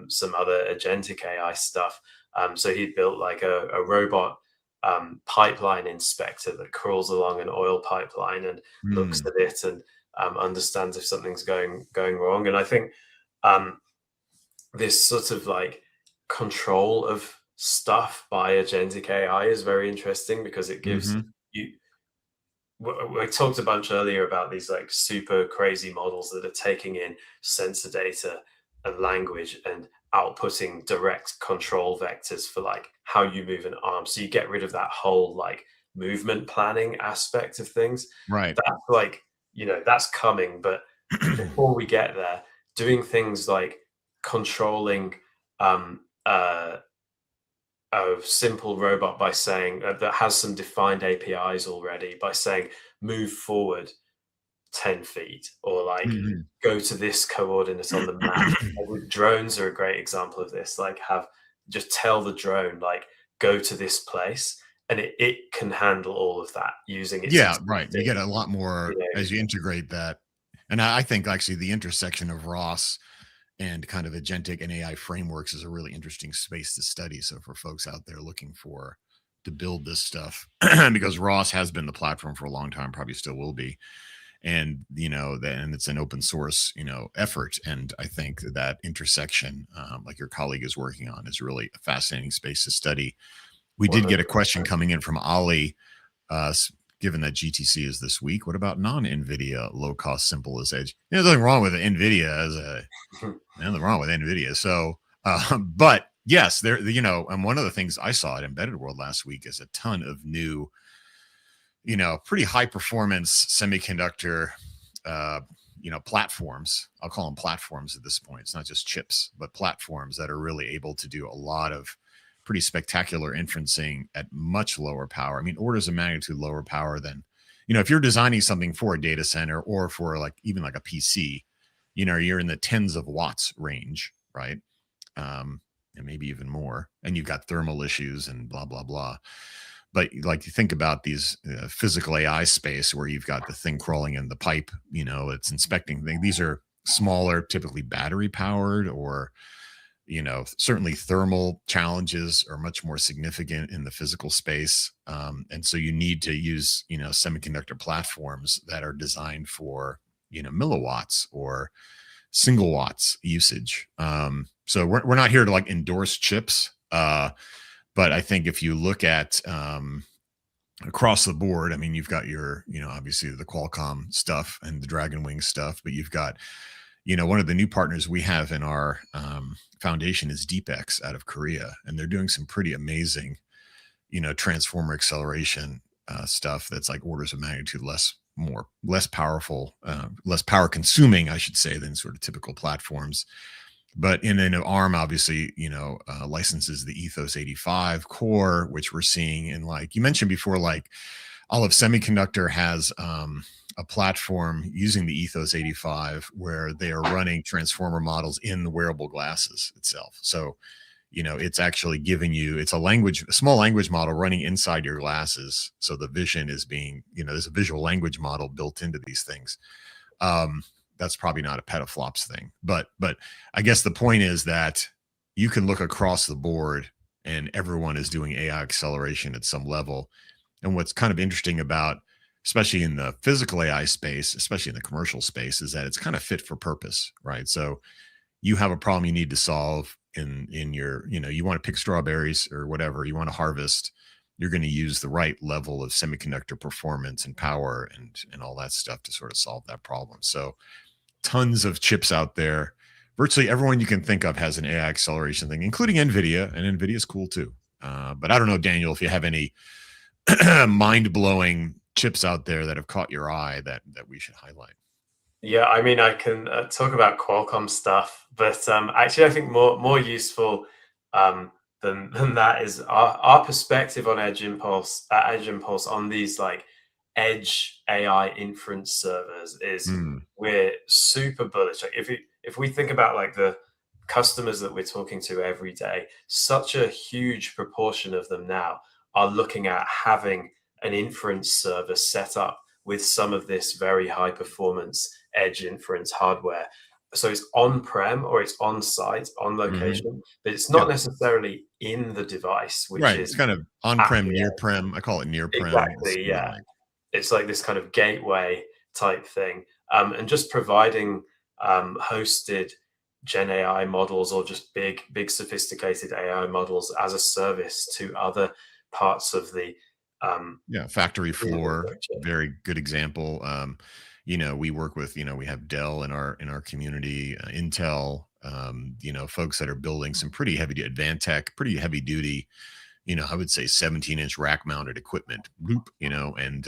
some other agentic AI stuff. So he built like a robot pipeline inspector that crawls along an oil pipeline and looks Hmm. at it and understands if something's going wrong. And I think um, this sort of like control of stuff by agentic AI is very interesting because it gives Mm-hmm. you. We talked a bunch earlier about these like super crazy models that are taking in sensor data and language and outputting direct control vectors for like how you move an arm. So you get rid of that whole like movement planning aspect of things. Right. That's like, that's coming. But before we get there, doing things like controlling um, uh, a simple robot by saying that has some defined APIs already by saying move forward 10 feet or like Mhm. go to this coordinate on the map. Like with drones are a great example of this. Like have just tell the drone like go to this place and it can handle all of that using its Yeah, right. You get existing, a lot you more know, as you integrate that. And I think actually the intersection of Ross and kind of agentic and AI frameworks is a really interesting space to study. So for folks out there looking for to build this stuff, because Ross has been the platform for a long time, probably still will be. And then it's an open source, effort. And I think that intersection, like your colleague is working on, is really a fascinating space to study. We did get a question 100%. coming in from Ali. Given that GTC is this week, what about non-NVIDIA low cost, simple as edge? There's nothing wrong with NVIDIA as a nothing wrong with NVIDIA. So, but yes, and one of the things I saw at Embedded World last week is a ton of new, pretty high performance semiconductor, uh, platforms. I'll call them platforms at this point. It's not just chips, but platforms that are really able to do a lot of pretty spectacular inferencing at much lower power. I mean, orders of magnitude lower power than, if you're designing something for a data center or for like even like a PC, you're in the tens of watts range, right? And maybe even more. And you've got thermal issues and blah, blah, blah. But like you think about these physical AI space where you've got the thing crawling in the pipe, it's inspecting things. These are smaller, typically battery powered, or certainly thermal challenges are much more significant in the physical space. And so you need to use, semiconductor platforms that are designed for, milliwatts or single watts usage. So we're not here to like endorse chips. But I think if you look at across the board, I mean, you've got your, obviously the Qualcomm stuff and the Dragon Wing stuff, but you've got, one of the new partners we have in our foundation is DeepX out of Korea, and they're doing some pretty amazing, transformer acceleration stuff that's like orders of magnitude less powerful, less power consuming, I should say, than sort of typical platforms. But in an ARM, obviously, licenses the Ethos 85 core, which we're seeing in, like you mentioned before, like Olive Semiconductor has a platform using the Ethos 85 where they are running transformer models in the wearable glasses itself. So, it's actually giving you, it's a small language model running inside your glasses. So the vision is being, there's a visual language model built into these things. Um, that's probably not a petaflops thing, but I guess the point is that you can look across the board and everyone is doing AI acceleration at some level. And what's kind of interesting about especially in the physical AI space, especially in the commercial space, is that it's kind of fit for purpose, right? So you have a problem you need to solve in your, you want to pick strawberries or whatever you want to harvest. You're going to use the right level of semiconductor performance and power and all that stuff to sort of solve that problem. So tons of chips out there. Virtually everyone you can think of has an AI acceleration thing, including NVIDIA, and NVIDIA is cool too. But I don't know, Daniel, if you have any mind blowing chips out there that have caught your eye that we should highlight. Yeah, I mean, I can talk about Qualcomm stuff, but actually, I think more useful than that is our perspective on Edge Impulse on these like edge AI inference servers is Mm, we're super bullish. Like if we think about like the customers that we're talking to every day, such a huge proportion of them now are looking at having an inference server set up with some of this very high performance edge inference hardware. So it's on-prem or it's on-site, on hmm. location, but it's Yeah, not necessarily in the device, which right. is It's kind of on at prem, the near edge. prem. I call it near prem. It's Exactly, sort of yeah. like, It's like this kind of gateway type thing, and just providing hosted Gen AI models or just big sophisticated AI models as a service to other parts of um, yeah, factory the floor. infrastructure. Very good example. We work with, we have Dell in our community, Intel, folks that are building some pretty heavy Advantech, pretty heavy duty, I would say 17-inch rack mounted equipment, bloop, and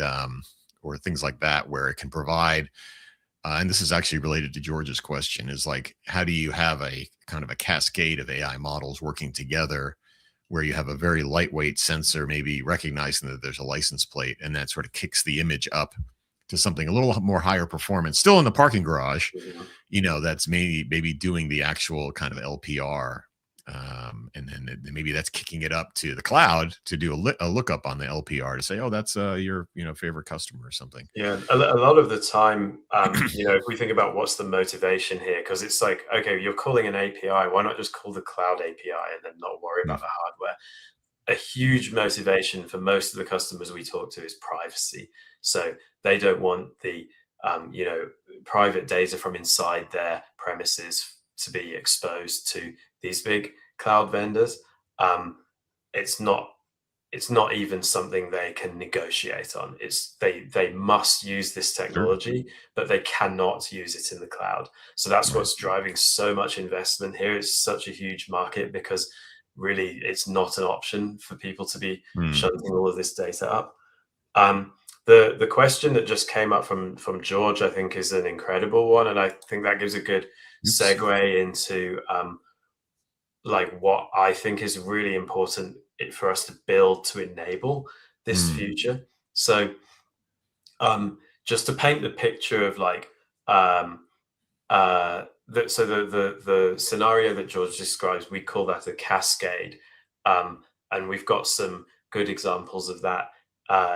or things like that, where it can provide. And this is actually related to George's question: is like, how do you have a kind of a cascade of AI models working together, where you have a very lightweight sensor, maybe recognizing that there's a license plate, and that sort of kicks the image up to something a little more higher performance, still in the parking garage, Mhm. that's maybe doing the actual kind of LPR, and then maybe that's kicking it up to the cloud to do a lookup on the LPR to say, oh, that's your favorite customer or something. Yeah, a lot of the time, if we think about what's the motivation here, because it's like, okay, you're calling an API, why not just call the cloud API and then not worry Mm, about the hardware? A huge motivation for most of the customers we talk to is privacy. So they don't want the private data from inside their premises to be exposed to these big cloud vendors. Um, it's not it's not even something they can negotiate on. It's they must use this sure. technology, but they cannot use it in the cloud. So that's Right. what's driving so much investment here. It's such a huge market because really it's not an option for people to be Mm. shunting all of this data up. Um, the question that just came up from George, I think, is an incredible one, and I think that gives a good Oops. segue into like what I think is really important for us to build to enable this Mm. future. So just to paint the picture of like um, the scenario that George describes, we call that a cascade, and we've got some good examples of that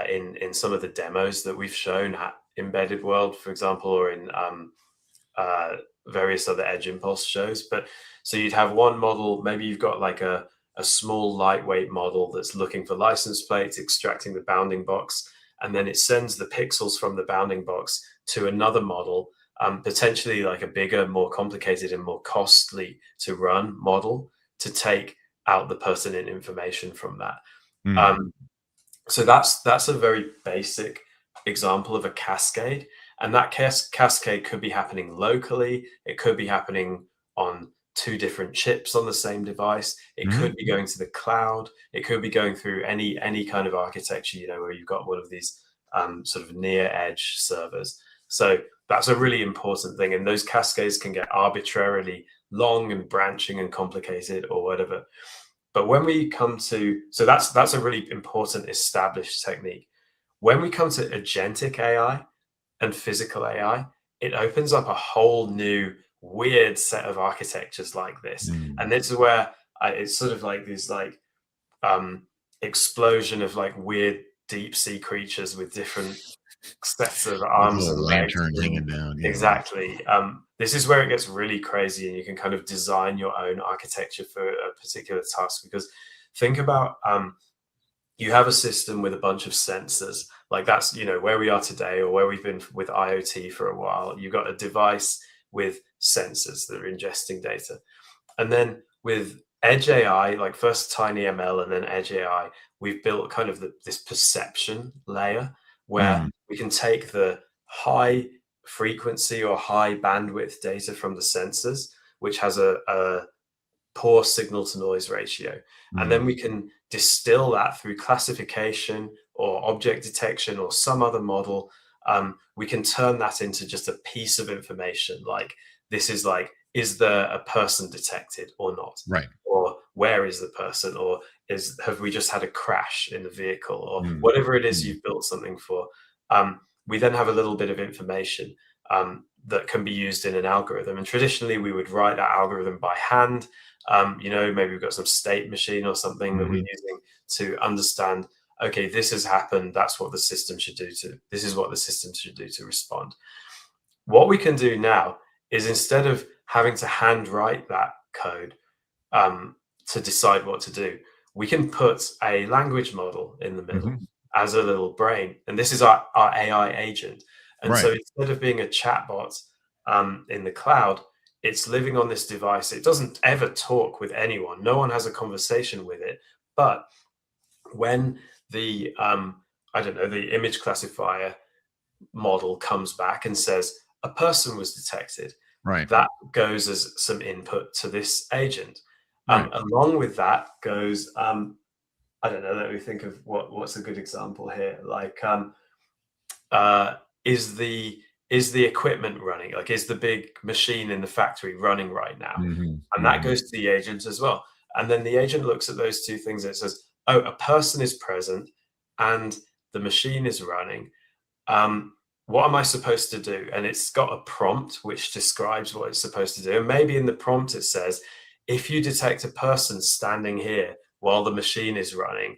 in some of the demos that we've shown at Embedded World, for example, or in uh, various other Edge Impulse shows. But so you'd have one model, maybe you've got like a small lightweight model that's looking for license plates, extracting the bounding box, and then it sends the pixels from the bounding box to another model, potentially like a bigger, more complicated, and more costly to run model to take out the pertinent information from that. Mm. Um, so that's a very basic example of a cascade, and that cascade could be happening locally. It could be happening on two different chips on the same device. It Mhm. could be going to the cloud. It could be going through any kind of architecture, where you've got one of these sort of near edge servers. So that's a really important thing, and those cascades can get arbitrarily long and branching and complicated or whatever. But when we come to, so that's a really important established technique. When we come to agentic AI and physical AI, it opens up a whole new weird set of architectures like this. Mm. And this is where it's sort of like this like um, explosion of like weird deep sea creatures with different sets of With a arms and little legs. lantern And hanging down. Yeah. exactly. This is where it gets really crazy, and you can kind of design your own architecture for a particular task. Because think about you have a system with a bunch of sensors, like that's, where we are today, or where we've been with IoT for a while. You've got a device with sensors that are ingesting data. And then with Edge AI, like first TinyML and then Edge AI, we've built kind of this perception layer where Mm, we can take the high frequency or high bandwidth data from the sensors, which has a poor signal to noise ratio. And mm, then we can distill that through classification or object detection or some other model. We can turn that into just a piece of information. Like, this is like, is there a person detected or not? right. Or where is the person? Or have we just had a crash in the vehicle? Or Mm, whatever it is mm, you've built something for. We then have a little bit of information that can be used in an algorithm. And traditionally, we would write that algorithm by hand. Maybe we've got some state machine or something that we're mhm, using to understand, okay, this has happened. That's what the system should do this is what the system should do to respond. What we can do now is, instead of having to hand write that code um, to decide what to do, we can put a language model in the middle mhm. as a little brain. And this is our AI agent. And so Right. instead of being a chatbot in the cloud, it's living on this device. It doesn't ever talk with anyone. No one has a conversation with it. But when the I don't know, the image classifier model comes back and says a person was detected, Right. that goes as some input to this agent. Right. Along with that goes, I don't know, let me think of what's a good example here. Like, uh, is the is the equipment running? Like, is the big machine in the factory running right now? Mhm, And that mhm. goes to the agent as well. And then the agent looks at those two things and it says, oh, a person is present and the machine is running. um, what am I supposed to do? And it's got a prompt which describes what it's supposed to do. And maybe in the prompt it says, if you detect a person standing here while the machine is running,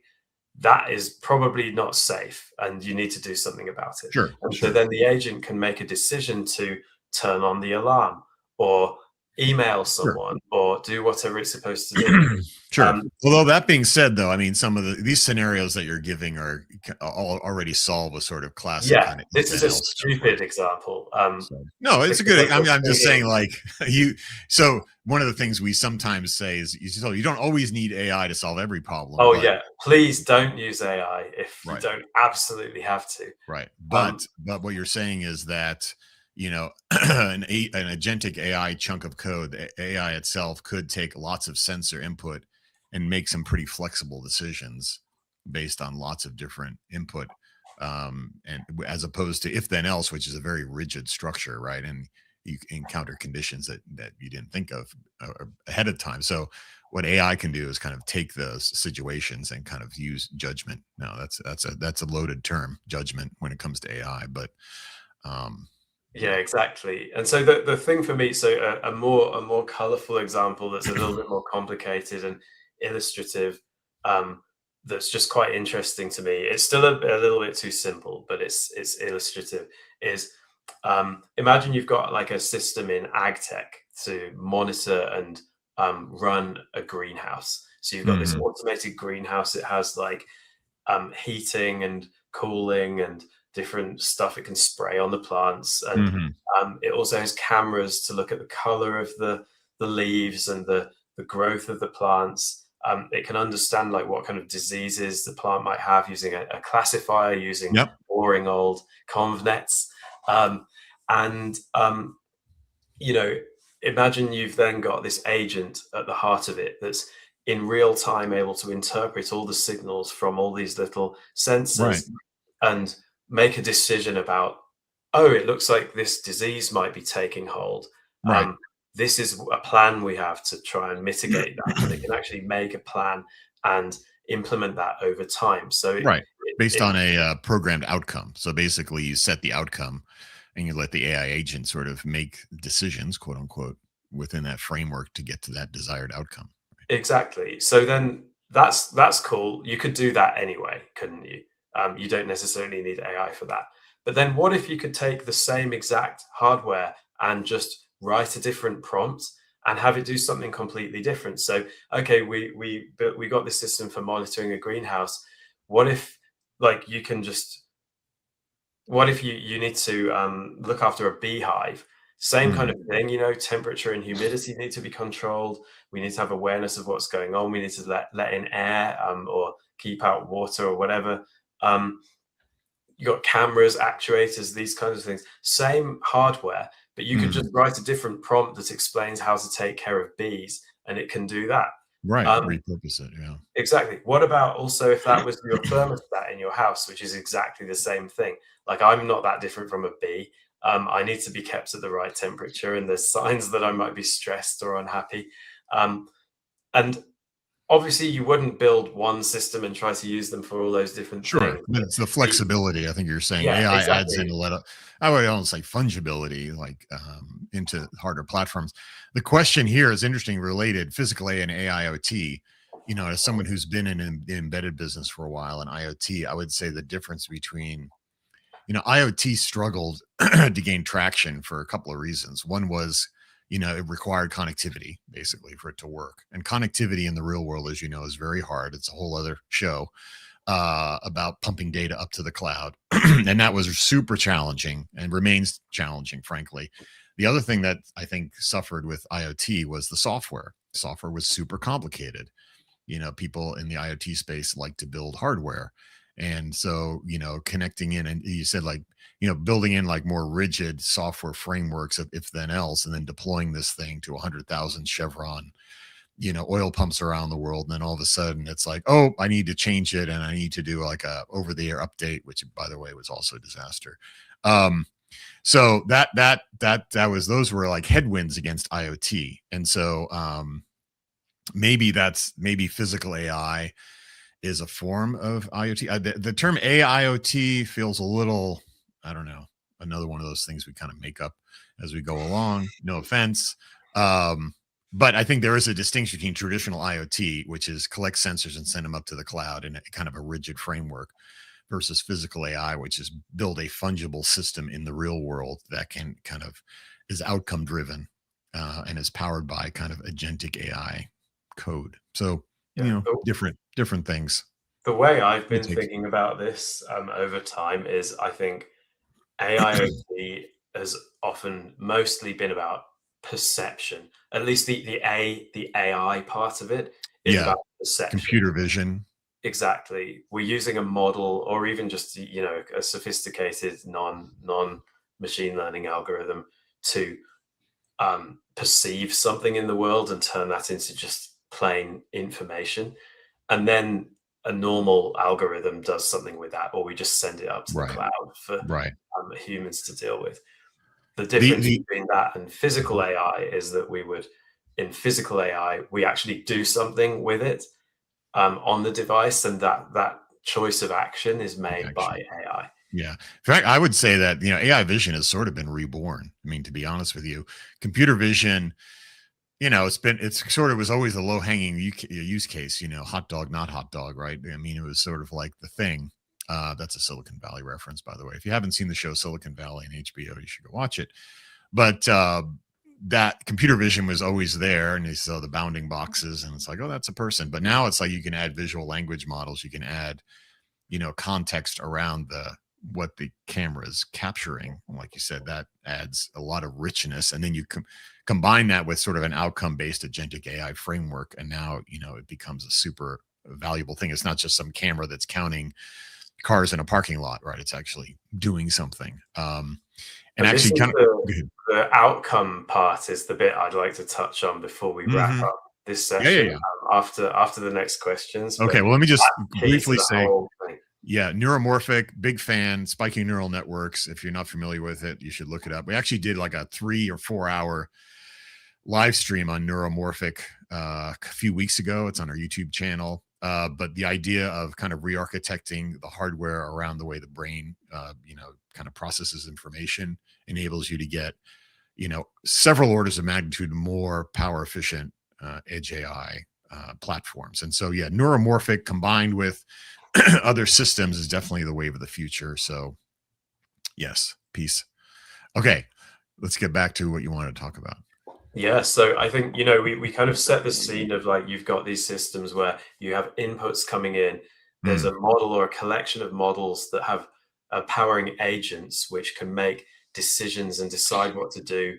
that is probably not safe and you need to do something about it. Sure, And so sure. then the agent can make a decision to turn on the alarm or email Sure. someone or do whatever it's supposed to do. Sure. Um, Although that being said, though, I mean, some of these scenarios that you're giving are all already solved with sort of classic yeah, kind of if this is then a else stuff, right? stupid example, So no, it's a because good. what you're I'm just saying, saying is, like you. So one of the things we sometimes say is, you don't always need AI to solve every problem, oh but yeah, please don't use AI if you right. don't absolutely have to. Right. Um, But what you're saying is that, an agentic AI chunk of code, the AI itself could take lots of sensor input and make some pretty flexible decisions based on lots of different input. And as opposed to if then else, which is a very rigid structure, right? And you encounter conditions that you didn't think of ahead of time. So what AI can do is kind of take those situations and kind of use judgment. Now that's a loaded term, judgment, when it comes to AI, but Yeah, yeah. exactly. And so the thing for me, so a more colorful example that's a little bit more complicated and illustrative, um, that's just quite interesting to me. It's still a little bit too simple, but it's illustrative. Is imagine you've got like a system in ag tech to monitor and run a greenhouse. So you've got this Hmm. automated greenhouse. It has like heating and cooling and different stuff it can spray on the plants. And Hmm. it also has cameras to look at the color of the leaves and the growth of the plants. It can understand like what kind of diseases the plant might have using a classifier, using Yep. boring old convnets. And you know, imagine you've then got this agent at the heart of it that's in real time able to interpret all the signals from all these little Right. sensors and make a decision about, oh, it looks like this disease might be taking hold. Right. Um, this is a plan we have to try and mitigate that. And it can actually make a plan and implement that over time. So Right. Based it on a programmed outcome. So basically, you set the outcome, and you let the AI agent sort of make decisions, quote unquote, within that framework to get to that desired outcome. Exactly. So then that's cool. You could do that anyway, couldn't you? You don't necessarily need AI for that. But then what if you could take the same exact hardware and just write a different prompt and have it do something completely different? So, okay, we got this system for monitoring a greenhouse. what if like you can just what if you need to look after a beehive? Same kind Mm, of thing, temperature and humidity need to be controlled. We need to have awareness of what's going on. We need to let in air, or keep out water or whatever. Um, you got cameras, actuators, these kinds of things. Same hardware, but you could mm, just write a different prompt that explains how to take care of bees, and it can do that. right. Um, Repurpose it. Yeah. Exactly. What about also if that was your thermostat in your house, which is exactly the same thing? Like, I'm not that different from a bee. I need to be kept at the right temperature, and there's signs that I might be stressed or unhappy. Um, and obviously, you wouldn't build one system and try to use them for all those different Sure, things. but it's the The, flexibility. I think you're saying yeah, AI adds in exactly. a lot of, I would almost say fungibility, like into harder platforms. The question here is interesting, related physical A and AIoT. As someone who's been in the embedded business for a while and IoT, I would say the difference between, IoT struggled to gain traction for a couple of reasons. One was, it required connectivity basically for it to work. And connectivity in the real world, as you know, is very hard. It's a whole other show about pumping data up to the cloud. And that was super challenging and remains challenging, frankly. The other thing that I think suffered with IoT was the software. Software was super complicated. People in the IoT space like to build hardware. And so, connecting in, and you said like, building in like more rigid software frameworks of if then else, and then deploying this thing to 100,000 Chevron oil pumps around the world, and then all of a sudden it's like, oh, I need to change it and I need to do like a over the air update, which by the way was also a disaster. So that was, those were like headwinds against IoT. And so maybe physical AI is a form of IoT. The term AIoT feels a little, I don't know, another one of those things we kind of make up as we go along. No offense. Um, but I think there is a distinction between traditional IoT, which is collect sensors and send them up to the cloud in a kind of a rigid framework, versus physical AI, which is build a fungible system in the real world that can kind of is outcome driven and is powered by kind of agentic AI code. So, Yeah. different things. The way I've It been takes. thinking about this over time is I think AIoT has often mostly been about perception. At least the AI part of it is Yeah, about perception. computer vision. Exactly. We're using a model or even just a sophisticated non machine learning algorithm to perceive something in the world and turn that into just plain information. And then a normal algorithm does something with that, or we just send it up to the Right, cloud for right. humans to deal with. The The difference the between that and physical Mhm. AI is that in physical AI, we actually do something with it on the device, and that choice of action is The made by action. AI. Yeah. In fact, I would say that, AI vision has sort of been reborn. I mean, to be honest with you, computer vision, it's sort of was always a low hanging use case, hot dog, not hot dog, right? I mean, it was sort of like the thing. That's a Silicon Valley reference, by the way. If you haven't seen the show Silicon Valley and HBO, you should go watch it. But that computer vision was always there, and you saw the bounding boxes, and it's like, oh, that's a person. But now it's like you can add visual language models, you can add, context around what the camera is capturing. And like you said, that adds a lot of richness, and then you combine that with sort of an outcome based agentic AI framework, and now it becomes a super valuable thing. It's not just some camera that's counting cars in a parking lot, right? It's actually doing something. And And this actually is kind of good. the outcome part is the bit I'd like to touch on before we wrap Hmm. up this Yeah, yeah, session, yeah. after the next questions. But Okay, well, let me just that's key to briefly the say, whole thing. yeah, neuromorphic, big fan, spiking neural networks. If you're not familiar with it, you should look it up. We actually did like a 3 or 4 hour live stream on neuromorphic a few weeks ago. It's on our YouTube channel. But the idea of kind of re-architecting the hardware around the way the brain, kind of processes information enables you to get, several orders of magnitude more power efficient edge AI platforms. And so, yeah, neuromorphic combined with other systems is definitely the wave of the future. So, yes, peace. Okay, let's get back to what you wanted to talk about. Yeah, so I think, we kind of set the scene of like you've got these systems where you have inputs coming in, there's Mm, a model or a collection of models that have powering agents which can make decisions and decide what to do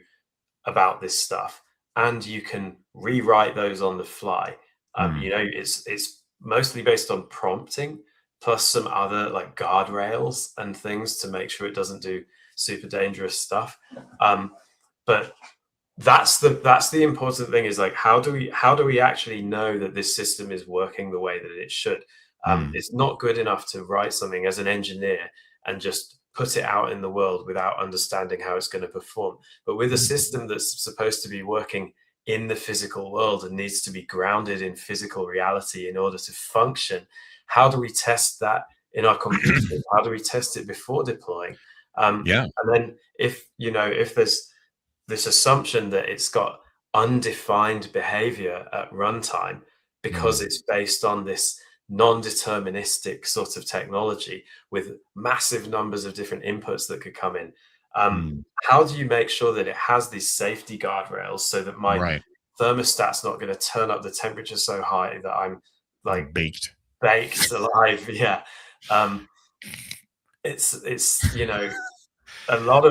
about this stuff, and you can rewrite those on the fly. mm, It's mostly based on prompting, plus some other like guardrails and things to make sure it doesn't do super dangerous stuff. Um, but that's the important thing, is like, how do we actually know that this system is working the way that it should? mm, It's not good enough to write something as an engineer and just put it out in the world without understanding how it's going to perform. But with a mm, system that's supposed to be working in the physical world and needs to be grounded in physical reality in order to function, how do we test that in our computers? How do we test it before deploying? yeah. And then if there's this assumption that it's got undefined behavior at runtime because Mm, it's based on this non-deterministic sort of technology with massive numbers of different inputs that could come in. mm, How do you make sure that it has these safety guardrails so that my right. thermostat's not going to turn up the temperature so high that I'm You're like baked. baked alive? Yeah. um, it's a lot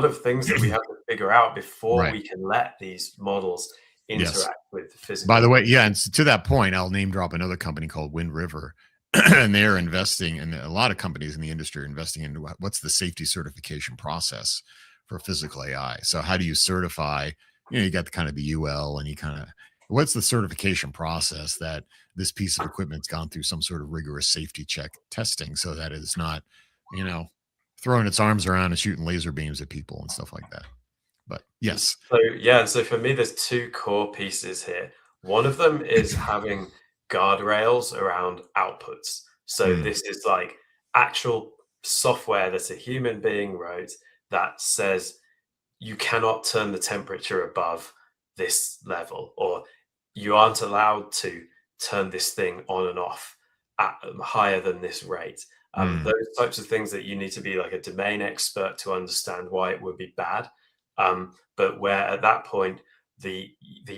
of things that we have to figure out before Right. we can let these models Yes. interact with the By physical the way, world. yeah, and to that point, I'll name drop another company called Wind River, and they're investing, and a lot of companies in the industry are investing into what's the safety certification process for physical AI. So, how do you certify? You got the kind of the UL, and you kind of what's the certification process that this piece of equipment's gone through some sort of rigorous safety check testing, so that it's not, you know, throwing its arms around and shooting laser beams at people and stuff like that. But yes, So for me, there's two core pieces here. One of them is having guardrails around outputs. So mm, this is like actual software that a human being wrote that says you cannot turn the temperature above this level, or you aren't allowed to turn this thing on and off at higher than this rate. mm, Those types of things that you need to be like a domain expert to understand why it would be bad. But where at that point the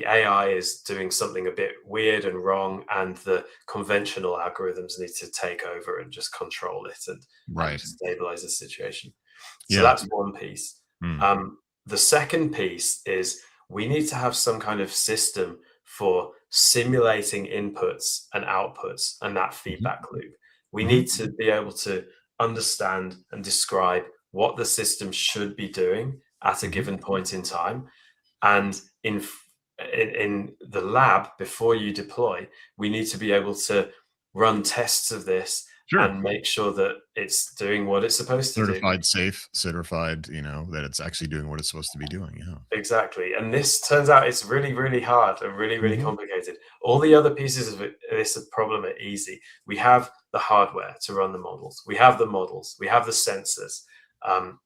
AI is doing something a bit weird and wrong, and the conventional algorithms need to take over and just control it and right, stabilize the situation. So yeah. that's one piece. Mm. The second piece is we need to have some kind of system for simulating inputs and outputs and that Mhm, feedback loop. We mhm, need to be able to understand and describe what the system should be doing at a mhm. given point in time. And in the lab, before you deploy, we need to be able to run tests of this Sure. and make sure that it's doing what it's supposed to do. Certified safe, certified, that it's actually doing what it's supposed to be doing, yeah. Exactly. And this turns out it's really, really hard and really, really Mhm, complicated. All the other pieces of this problem are easy. We have the hardware to run the models. We have the models. We have the sensors. Um,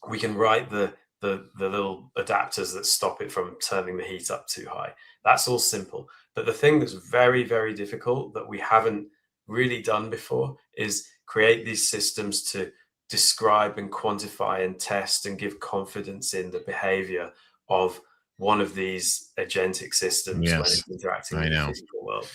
we can write the little adapters that stop it from turning the heat up too high. That's all simple. But the thing that's very, very difficult that we haven't really done before is create these systems to describe and quantify and test and give confidence in the behavior of one of these agentic systems when yes, it's interacting I with the know. physical world.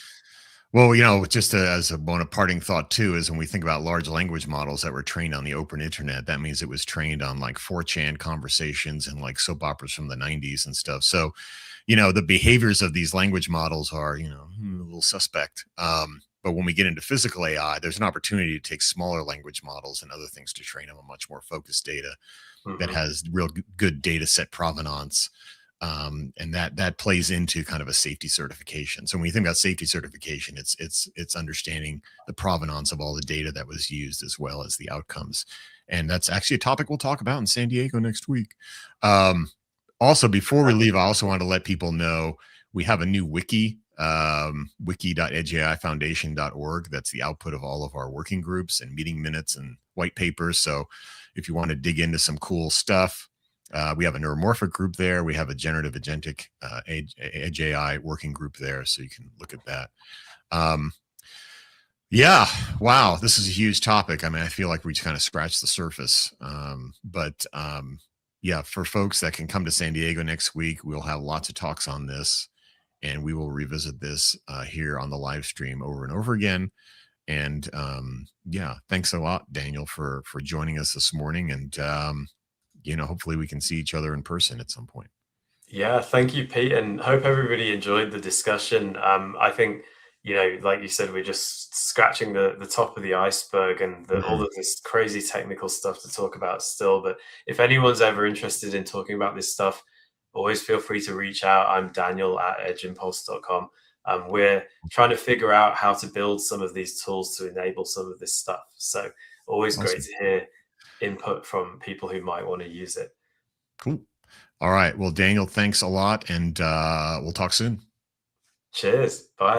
Well, just as a one of parting thought too is when we think about large language models that were trained on the open internet, that means it was trained on like 4chan conversations and like soap operas from the 90s and stuff. So, the behaviors of these language models are, a little suspect. But when we get into physical AI, there's an opportunity to take smaller language models and other things to train them on much more focused data that Hmm. has real good data set provenance. And that plays into kind of a safety certification. So when you think about safety certification, it's understanding the provenance of all the data that was used as well as the outcomes. And that's actually a topic we'll talk about in San Diego next week. Um, Also, before we leave, I also want to let people know we have a new wiki, wiki.edgeifoundation.org. That's the output of all of our working groups and meeting minutes and white papers. So if you want to dig into some cool stuff, we have a neuromorphic group there. We have a generative agentic Edge AI working group there. So you can look at that. Um, yeah, wow, this is a huge topic. I mean, I feel like we just kind of scratched the surface. But yeah, for folks that can come to San Diego next week, we'll have lots of talks on this, and we will revisit this here on the live stream over and over again. And yeah, thanks a lot, Daniel, for joining us this morning. And hopefully we can see each other in person at some point. Yeah, thank you, Pete, and hope everybody enjoyed the discussion. I think, like you said, we're just scratching the top of the iceberg, and all Mhm. of this crazy technical stuff to talk about still. But if anyone's ever interested in talking about this stuff, always feel free to reach out. I'm Daniel at edgeimpulse.com. We're trying to figure out how to build some of these tools to enable some of this stuff. So always great Awesome. to hear input from people who might want to use it. Cool. All right. Well, Daniel, thanks a lot. And we'll talk soon. Cheers. Bye.